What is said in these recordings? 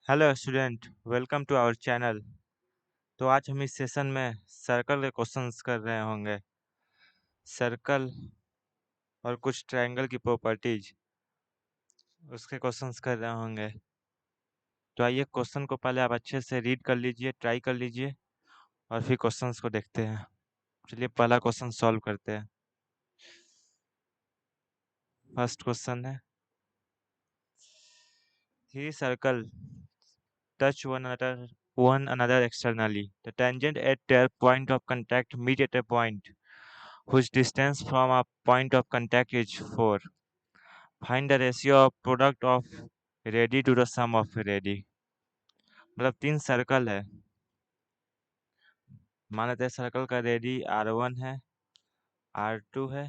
Hello student, welcome to our channel. तो आज हम इस सेशन में सर्कल के क्वेश्चंस कर रहे होंगे। सर्कल और कुछ ट्रायंगल की प्रॉपर्टीज उसके क्वेश्चंस कर रहे होंगे। तो आइए क्वेश्चन को पहले आप अच्छे से रीड कर लीजिए, ट्राई कर लीजिए और फिर क्वेश्चंस को देखते हैं। चलिए पहला क्वेश्चन सॉल्व करते हैं। फर्स्ट क्वेश्चन है, three circle touch one another externally. The tangent at their point of contact meet at a point whose distance from a point of contact is 4. Find the ratio of product of ready to the sum of ready. मतलब तीन circle है। मान लेते हैं circle का ready R1 है, R2 है,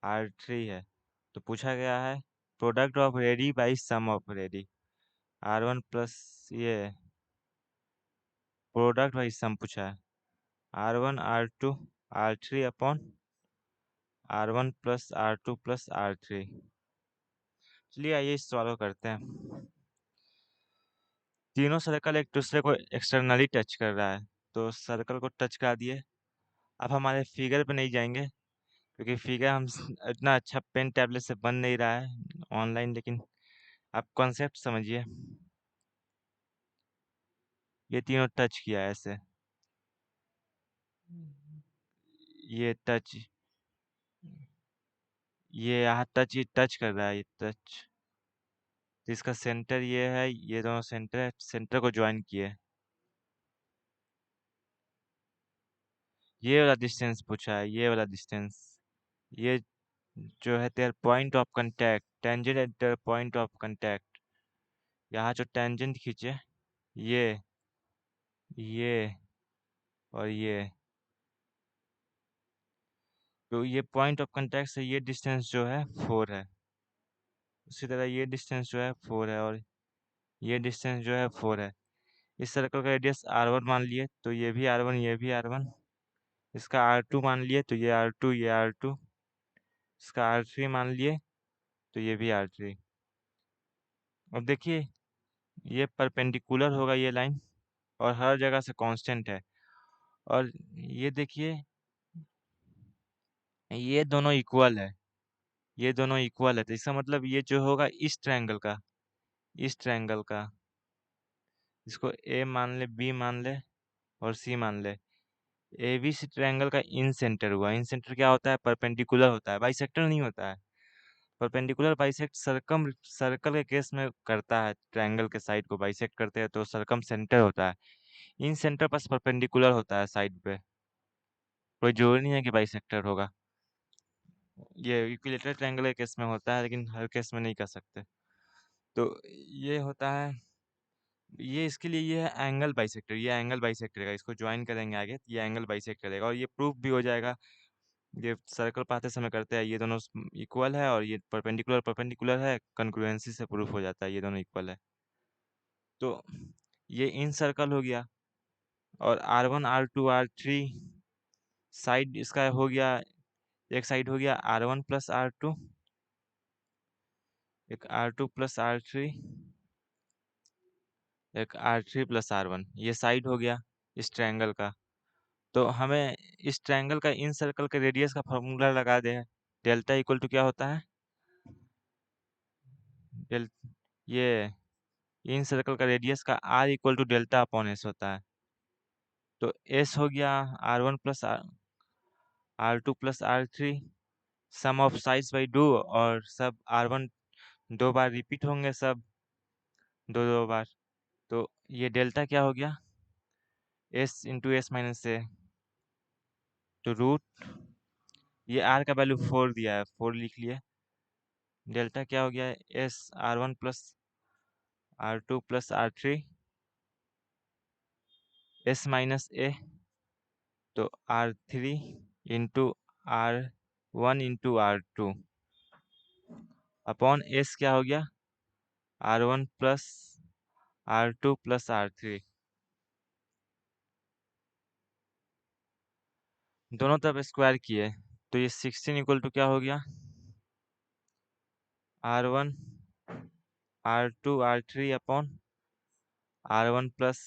R3 है। तो पूछा गया है product of radii by sum of radii. R1 plus ये प्रोडक्ट बाई सम पूछा है। R1 R2 R3 upon R1 plus R2 plus R3। चलिए आइए सॉल्व करते हैं। तीनों सर्कल एक दूसरे को एक्सटर्नली टच कर रहा है, तो सर्कल को टच करा दिए। अब हमारे फिगर पे नहीं जाएंगे क्योंकि फिगर हम इतना अच्छा पेन टैबलेट से बन नहीं रहा है ऑनलाइन, लेकिन आप कॉन्सेप्ट समझिए। ये तीनों टच किया है ऐसे, ये टच, ये यहाँ टच कर रहा है, ये टच। इसका सेंटर ये है, ये दोनों सेंटर है, सेंटर को ज्वाइन किए। ये वाला डिस्टेंस पूछा है, ये वाला डिस्टेंस। ये जो है तेरा point of contact, tangent at their point of contact. यहाँ जो टेंजेंट खींचे, ये और ये, तो ये पॉइंट ऑफ कांटेक्ट से ये डिस्टेंस जो है 4 है। उसी तरह ये डिस्टेंस जो है 4 है और ये डिस्टेंस जो है 4 है। इस सर्कल का रेडियस R1 मान लिए तो ये भी R1, ये भी R1। इसका R2 मान लिए तो ये R2, ये R2। इसका R3 मान लिए तो ये भी R3। अब देखिए ये परपेंडिकुलर होगा ये लाइन, और हर जगह से कांस्टेंट है। और ये देखिए ये दोनों इक्वल है, ये दोनों इक्वल है, तो इसका मतलब ये जो होगा इस ट्रायंगल का, इस ट्रायंगल का, इसको ए मान ले, बी मान ले और सी मान ले। ए बी सी ट्रायंगल का इन सेंटर हुआ। इन सेंटर क्या होता है? परपेंडिकुलर होता है, बाइसेक्टर नहीं होता है। परपेंडिकुलर बाइसेक्ट सर्कल के केस में करता है, ट्रायंगल के साइड को बाइसेक्ट करते हैं तो सर्कम सेंटर होता है। इन सेंटर पास परपेंडिकुलर होता है साइड पे, कोई जरूरी नहीं है कि बाइसेक्टर होगा। ये इक्विलेटरल ट्रायंगल के केस में होता है, लेकिन हर केस में नहीं कर सकते। तो ये होता है, ये इसके लिए ये है एंगल बाइसेक्टर। ये एंगल बाइसेक्ट करेगा, इसको ज्वाइन करेंगे आगे, ये एंगल बाइसेक्ट करेगा और ये प्रूफ भी हो जाएगा। ये सर्कल पाते समय करते हैं, ये दोनों इक्वल है और ये परपेंडिकुलर परपेंडिकुलर है, कंग्रुएंसी से प्रूफ हो जाता है ये दोनों इक्वल है। तो ये इन सर्कल हो गया और R1 R2 R3 साइड इसका हो गया। एक साइड हो गया R1 प्लस R2, एक R2 प्लस R3, एक R3 प्लस R1। ये साइड हो गया इस ट्रायंगल का। तो हमें इस ट्रायंगल का इन सर्कल के रेडियस का फॉर्मूला लगा दे। डेल्टा इक्वल टू क्या होता है? डेल ये इन सर्कल का रेडियस का R equal to delta upon s होता है। तो एस हो गया R1 plus R2 plus R3, sum of साइज बाई डू, और सब R1 दो बार रिपीट होंगे, सब दो दो बार। तो ये डेल्टा क्या हो गया? S into S minus A, तो रूट, ये आर का वैल्यू 4 दिया है, 4 लिख लिए। डेल्टा क्या हो गया? S R1 plus R2 plus R3 S minus A, तो R3 into R1 into R2 upon S क्या हो गया? R1 plus R2 plus R3। दोनों तरफ स्क्वायर किए तो ये 16 इक्वल टू क्या हो गया? R1 R2 R3 upon R1 plus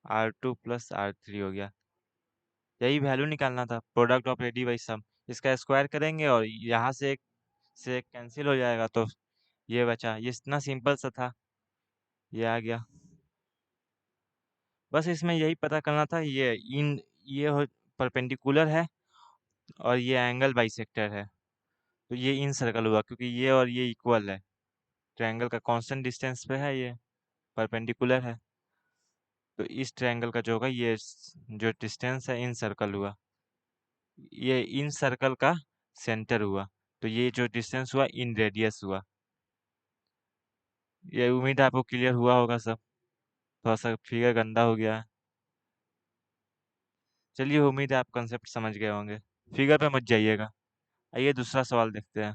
R2 plus R3 हो गया। यही वैल्यू निकालना था, प्रोडक्ट ऑफ रेडी बाई सम। इसका स्क्वायर करेंगे और यहाँ से एक कैंसिल हो जाएगा, तो ये बचा। ये इतना सिंपल सा था, ये आ गया। बस इसमें यही पता करना था, ये परपेंडिकुलर है और ये एंगल बाइसेक्टर है, तो ये इन सर्कल हुआ क्योंकि ये और ये इक्वल है। ट्रायंगल का कांस्टेंट डिस्टेंस पे है, ये परपेंडिकुलर है, तो इस ट्रायंगल का जो होगा ये जो डिस्टेंस है इन सर्कल हुआ, ये इन सर्कल का सेंटर हुआ, तो ये जो डिस्टेंस हुआ इन रेडियस हुआ। ये उम्मीद है आपको क्लियर हुआ होगा सब। थोड़ा सा फिगर गंदा हो गया है। चलिए, उम्मीद है आप कंसेप्ट समझ गए होंगे। फिगर पे मत जाइएगा। आइए दूसरा सवाल देखते हैं।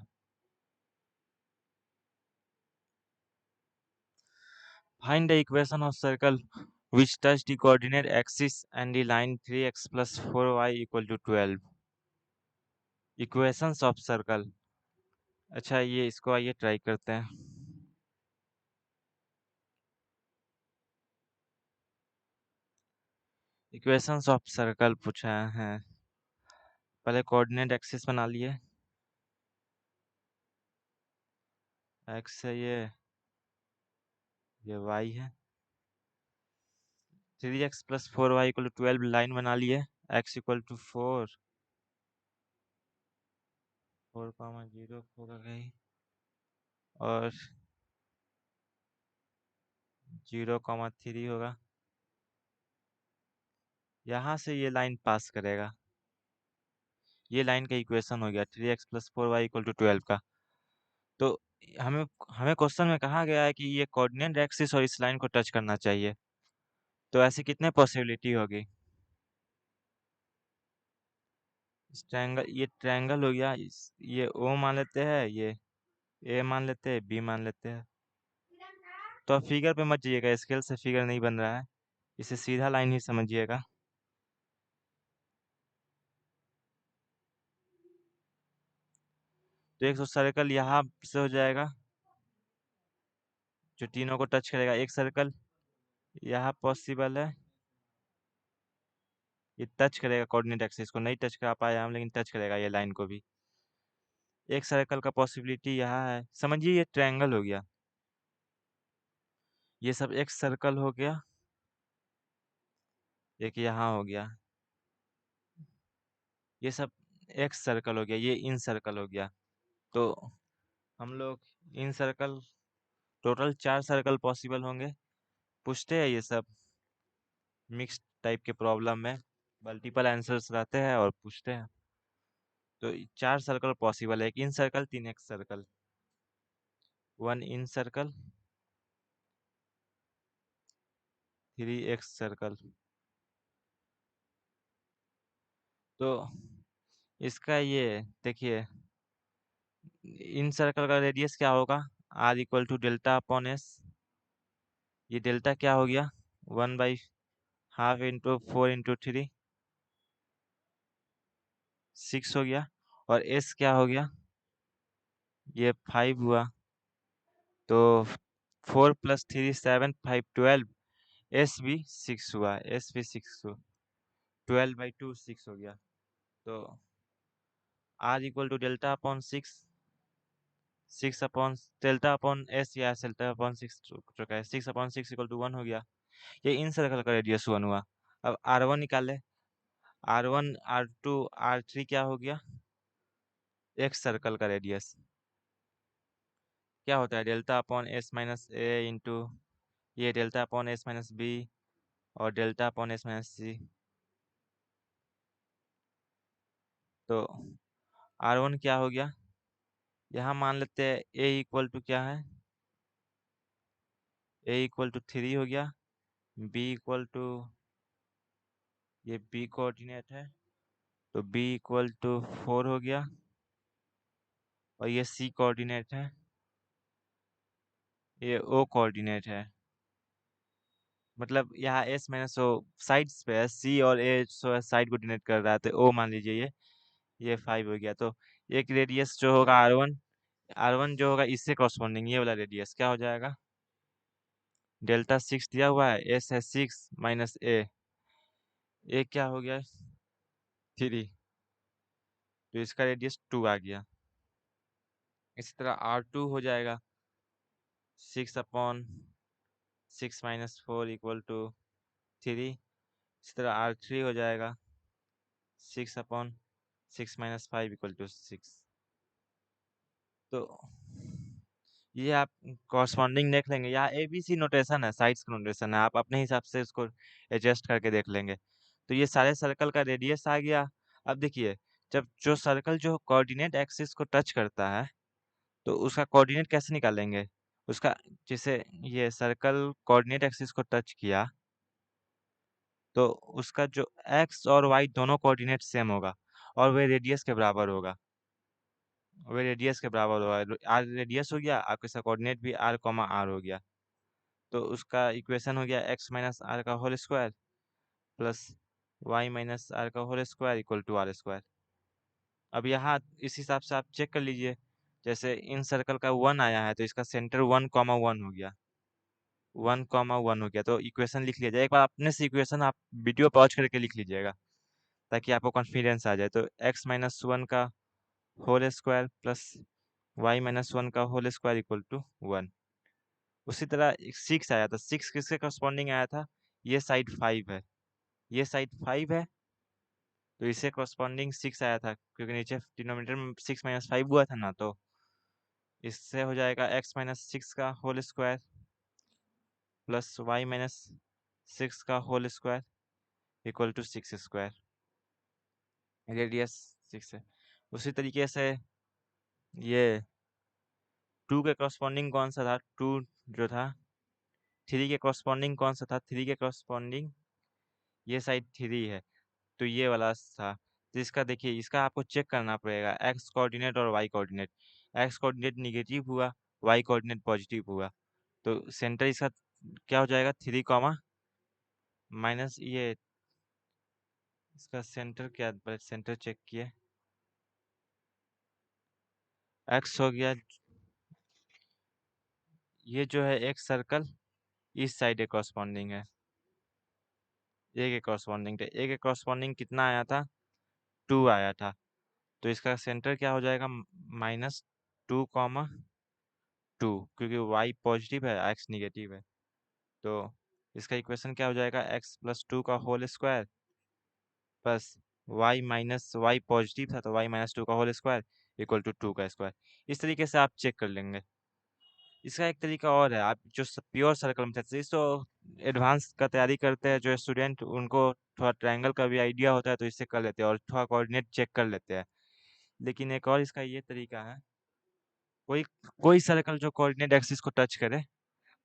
Find the equation of circle which touch the coordinate axis and the line 3x plus 4y equal to 12. Equations of circle. अच्छा, ये इसको आइए ट्राई करते हैं। इक्वेशंस ऑफ सर्कल पूछा है। पहले कोऑर्डिनेट एक्सिस बना लिए। एक्स है ये वाई है। 3x plus 4y equal to 12 line बना लिए। x इक्वल टू 4 होगा कहीं, और 0 3 होगा। यहाँ से ये लाइन पास करेगा। ये लाइन का इक्वेशन हो गया 3x plus 4y equal to 12 का। तो हमें हमें क्वेश्चन में कहा गया है कि ये कोऑर्डिनेट एक्सिस और इस लाइन को टच करना चाहिए, तो ऐसी कितने पॉसिबिलिटी होगी। इस ट्रायंगल, ये ट्रायंगल हो गया, ये ओ मान लेते हैं, ये ए मान लेते हैं, बी मान लेते हैं। तो अब फिगर पे मत जाइएगा, स्केल से फिगर नहीं बन रहा है, इसे सीधा लाइन ही समझिएगा। तो एक सर्कल यहाँ से हो जाएगा जो तीनों को टच करेगा। एक सर्कल यहाँ पॉसिबल है, ये टच करेगा कोऑर्डिनेट एक्सिस को, नहीं टच करा पाए हम, लेकिन टच करेगा ये लाइन को भी। एक सर्कल का पॉसिबिलिटी यहाँ है, समझिए ये ट्रायंगल हो गया। ये सब एक सर्कल हो गया, एक यहाँ हो गया। ये सब एक सर्कल हो गया, ये इन सर्कल हो गया। तो हम लोग इन सर्कल, टोटल 4 सर्कल पॉसिबल होंगे। पूछते हैं ये सब मिक्स टाइप के प्रॉब्लम में, मल्टीपल आंसर्स रहते हैं और पूछते हैं। तो 4 सर्कल पॉसिबल है, एक इन सर्कल, 3 एक्स सर्कल, 1 इन सर्कल, 3 एक्स सर्कल। तो इसका ये देखिए, इन सर्कल का रेडियस क्या होगा, r equal to delta upon s. ये डेल्टा क्या हो गया, 1/2 इंटू 4 इंटू 3, 6 हो गया। और एस क्या हो गया, ये 5 हुआ। तो 4 + 3 7, 5 12, एस भी 6 हुआ, एस भी 6 हुआ, 12/2 6 हो गया। तो r equal to delta upon 6, 6 upon delta upon s, या डेल्टा अपॉन 6 चुका है, 6/6 इक्वल टू 1 हो गया। ये इन सर्कल का रेडियस 1 हुआ। अब R1 निकाले, R1 R2 R3 क्या हो गया, एक सर्कल का रेडियस क्या होता है, delta upon s minus a into ये delta upon s minus b और delta upon s minus c. तो R1 क्या हो गया, यहाँ मान लेते हैं ए इक्वल टू क्या है, ए इक्वल टू 3 हो गया, बी इक्वल टू, ये बी कोऑर्डिनेट है, तो बी इक्वल टू 4 हो गया, और ये सी कोऑर्डिनेट है, ये ओ कोऑर्डिनेट है। मतलब यहाँ एस माइनस ओ साइड्स पे है, सी और ए सो साइड को डिनोट कर रहा है, तो ओ मान लीजिए ये 5 हो गया। तो एक रेडियस जो होगा R1 जो होगा इससे कॉरस्पॉन्डिंग ये वाला रेडियस क्या हो जाएगा, डेल्टा 6 दिया हुआ है, एस है 6 माइनस ए क्या हो गया 3, तो इसका रेडियस 2 आ गया। इसी तरह R2 हो जाएगा 6/6 - 4 = 3। इसी तरह R3 हो जाएगा 6/6 - 5 = 6। तो ये आप कॉरस्पॉन्डिंग देख लेंगे, यहाँ ABC नोटेशन है, साइड्स का नोटेशन है, आप अपने हिसाब से इसको एडजस्ट करके देख लेंगे। तो ये सारे सर्कल का रेडियस आ गया। अब देखिए, जब जो सर्कल जो कोऑर्डिनेट एक्सिस को टच करता है तो उसका कोऑर्डिनेट कैसे निकालेंगे? उसका जैसे ये सर्कल कोऑर्डिनेट एक्सिस को टच किया तो उसका जो एक्स और वाई दोनों कोऑर्डिनेट सेम होगा और वे रेडियस के बराबर होगा। आर रेडियस हो गया, आपके साथ कोऑर्डिनेट भी r, r हो गया। तो उसका इक्वेशन हो गया x - r का whole square plus y - r का होल स्क्वायर = r²। अब यहाँ इस हिसाब से आप चेक कर लीजिए, जैसे इन सर्कल का 1 आया है तो इसका सेंटर 1,1 हो गया, 1,1 हो गया। तो इक्वेशन लिख लिया जाए, एक बार अपने से इक्वेशन आप वीडियो पॉज करके लिख लीजिएगा ताकि आपको कॉन्फिडेंस आ जाए। तो x - 1 का होल स्क्वायर प्लस y - 1 का होल स्क्वायर = 1। उसी तरह 6 आया था, 6 किसके करस्पॉन्डिंग आया था? ये साइड 5 है, ये साइड 5 है तो इसे करस्पॉन्डिंग 6 आया था, क्योंकि नीचे डिनोमिनेटर में 6 - 5 हुआ था ना, तो इससे हो जाएगा x - 6 का होल स्क्वायर प्लस y - 6 का होल स्क्वायर = 6²। रेडियस 6 है। उसी तरीके से ये 2 के करस्पॉन्डिंग कौन सा था? 2 जो था 3 के करस्पॉन्डिंग कौन सा था? 3 के करस्पॉन्डिंग ये साइड 3 है, तो ये वाला था। तो इसका देखिए, इसका आपको चेक करना पड़ेगा एक्स कोऑर्डिनेट और y coordinate. X coordinate negative हुआ, वाई कोऑर्डिनेट पॉजिटिव हुआ, तो सेंटर इसका क्या हो जाएगा? 3, माइनस ये इसका सेंटर क्या, सेंटर चेक किए, एक्स हो गया। ये जो है एक सर्कल इस साइड के कॉरस्पॉन्डिंग है, ए के कॉरस्पॉन्डिंग थे। ए के कॉरस्पॉन्डिंग कितना आया था? 2 आया था, तो इसका सेंटर क्या हो जाएगा? -2,2, क्योंकि y पॉजिटिव है, x निगेटिव है। तो इसका इक्वेशन क्या हो जाएगा? x + 2 का whole square plus y positive था तो y - 2 का होल स्क्वायर = 2 का स्क्वायर। इस तरीके से आप चेक कर लेंगे। इसका एक तरीका और है, आप जो प्योर सर्कल मेथड से, इस तो एडवांस का तैयारी करते हैं जो स्टूडेंट, उनको थोड़ा ट्रायंगल का भी आइडिया होता है तो इससे कर लेते हैं और थोड़ा कोऑर्डिनेट चेक कर लेते हैं। लेकिन एक और इसका ये तरीका है, कोई कोई सर्कल जो कोऑर्डिनेट एक्सिस को टच करे,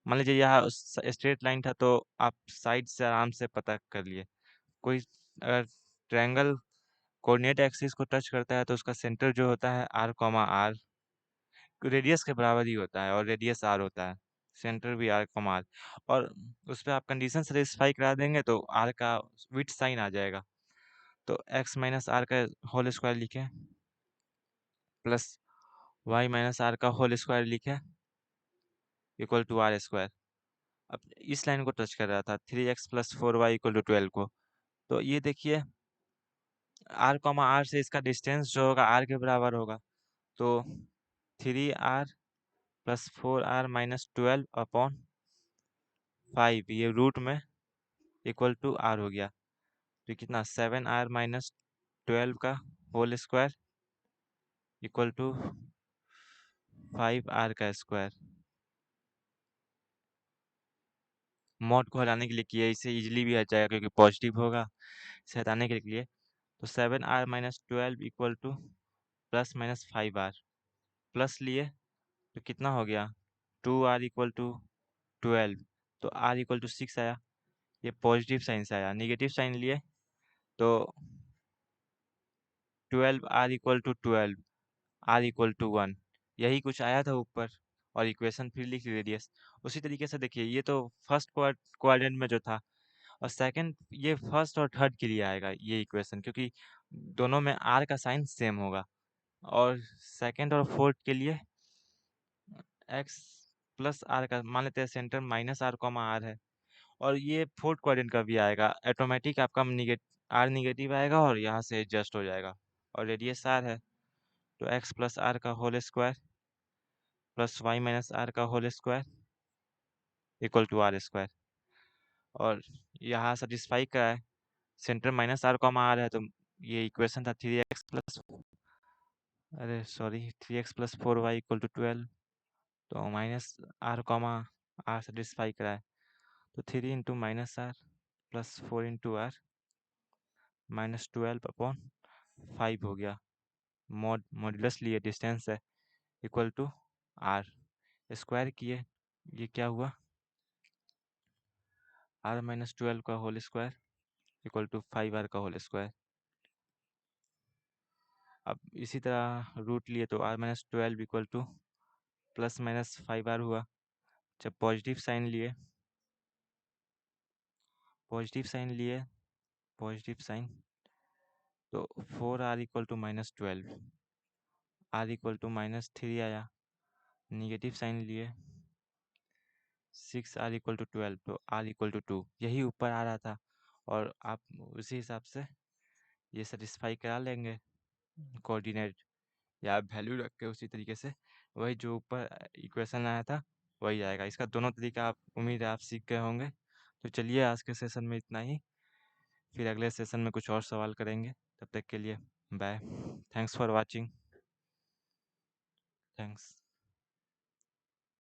मान लीजिए यहाँ स्ट्रेट लाइन था तो आप साइड से आराम से पता कर लिए। कोई अगर ट्रायंगल कोऑर्डिनेट एक्सिस को टच करता है तो उसका सेंटर जो होता है r, r रेडियस के बराबर ही होता है और रेडियस r होता है, सेंटर भी r, r। और उस पर आप कंडीशन सेटिस्फाई करा देंगे तो r का विथ साइन आ जाएगा। तो x - r का होल स्क्वायर लिखें प्लस y - r का होल स्क्वायर लिखें = r²। अब इस लाइन को टच कर रहा था 3x + 4y = 12 को, तो ये देखिए r, r से इसका डिस्टेंस जो होगा r के बराबर होगा, तो 3r + 4r - 12/5 ये रूट में = r हो गया। तो कितना 7r - 12 का होल स्क्वायर = 5r का स्क्वायर। मॉड को हटाने के लिए किया, इससे इजीली भी हट जाएगा क्योंकि पॉजिटिव होगा, इसे हटाने के लिए। तो 7r - 12 = ±5r, प्लस लिए तो कितना हो गया 2r = 12, तो r = 6 आया। ये पॉजिटिव साइन से आया, निगेटिव साइन लिए तो 12r = 12, r = 1, यही कुछ आया था ऊपर और इक्वेशन फिर लिख रेडियस। उसी तरीके से देखिए, ये तो फर्स्ट क्वाड्रेंट में जो था, और सेकंड ये फर्स्ट और थर्ड के लिए आएगा ये इक्वेशन, क्योंकि दोनों में r का साइन सेम होगा। और सेकंड और फोर्थ के लिए x प्लस आर का मान लेते हैं centre minus are comma are है, और ये फोर्थ क्वाड्रेंट का भी आएगा, ऑटोमेटिक आपका आर निगेटिव आएगा और यहाँ से एडजस्ट हो जाएगा, और रेडियस आर है, तो एक्स प्लस आर का whole square plus Y minus R का whole square equal to R square. और यहाँ सेटिस्फाई करा है, center minus are comma are है, तो ये इक्वेशन था 3x प्लस, अरे sorry 3x plus 4y equal to 12, तो minus are comma r satisfy करा है, तो 3 into minus r plus 4 into r minus 12/5 हो गया, मॉड्यूलस लिए डिस्टेंस है इक्वल टू आर, स्क्वायर किए, ये क्या हुआ, आर माइनस 12 का whole square equal to 5r का होल स्क्वायर। अब इसी तरह रूट लिए तो r minus 12 equal to plus minus 5r हुआ। जब पॉजिटिव साइन तो 4r equal to minus 12, r equal to minus 3 आया, निगेटिव साइन लिए 6r इक्वल टू 12, तो r इक्वल टू 2, यही ऊपर आ रहा था, और आप उसी हिसाब से ये सेटिस्फाई करा लेंगे कोऑर्डिनेट, या आप वैल्यू रख के उसी तरीके से वही जो ऊपर इक्वेशन आया था वही आएगा। इसका दोनों तरीका आप उम्मीद है आप सीख गए होंगे। तो चलिए आज के सेशन में इतना ही, फिर अगले सेशन में कुछ और सवाल करेंगे। तब तक के लिए bye, thanks for watching, thanks.